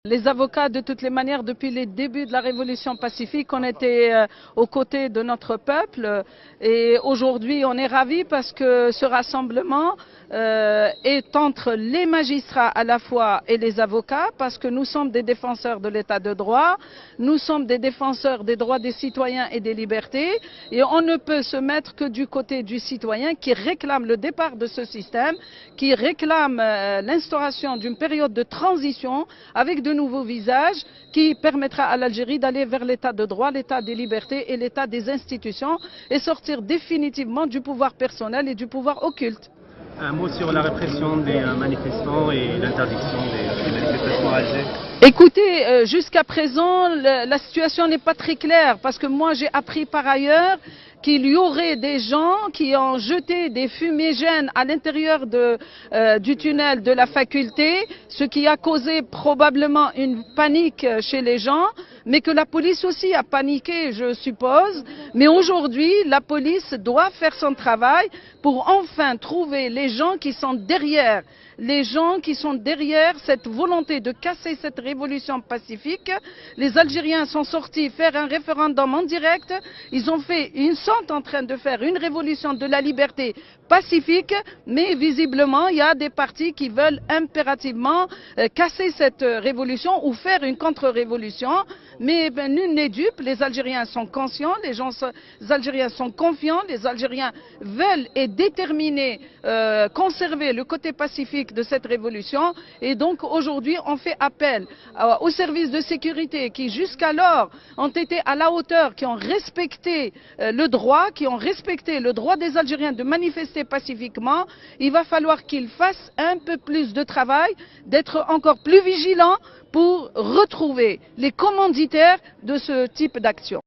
Les avocats, de toutes les manières, depuis les débuts de la révolution pacifique, ont été aux côtés de notre peuple. Et aujourd'hui, on est ravis parce que ce rassemblement est entre les magistrats à la fois et les avocats, parce que nous sommes des défenseurs de l'état de droit, nous sommes des défenseurs des droits des citoyens et des libertés. Et on ne peut se mettre que du côté du citoyen qui réclame le départ de ce système, qui réclame l'instauration d'une période de transition avec de nouveaux visages qui permettra à l'Algérie d'aller vers l'état de droit, l'état des libertés et l'état des institutions et sortir définitivement du pouvoir personnel et du pouvoir occulte. Un mot sur la répression des manifestants et l'interdiction des manifestations à Alger. Écoutez, jusqu'à présent, la situation n'est pas très claire parce que moi j'ai appris par ailleurs qu'il y aurait des gens qui ont jeté des fumigènes à l'intérieur du tunnel de la faculté, ce qui a causé probablement une panique chez les gens, mais que la police aussi a paniqué, je suppose. Mais aujourd'hui, la police doit faire son travail pour enfin trouver les gens qui sont derrière cette volonté de casser cette révolution pacifique. Les Algériens sont sortis faire un référendum en direct. Ils sont en train de faire une révolution de la liberté pacifique, mais visiblement, il y a des partis qui veulent impérativement casser cette révolution ou faire une contre-révolution. Mais nul n'est dupe, les Algériens sont conscients, les Algériens sont confiants, les Algériens veulent et déterminés conserver le côté pacifique de cette révolution. Et donc aujourd'hui, on fait appel aux services de sécurité qui jusqu'alors ont été à la hauteur, qui ont respecté le droit, qui ont respecté le droit des Algériens de manifester pacifiquement. Il va falloir qu'ils fassent un peu plus de travail, d'être encore plus vigilants pour retrouver les commanditaires de ce type d'action.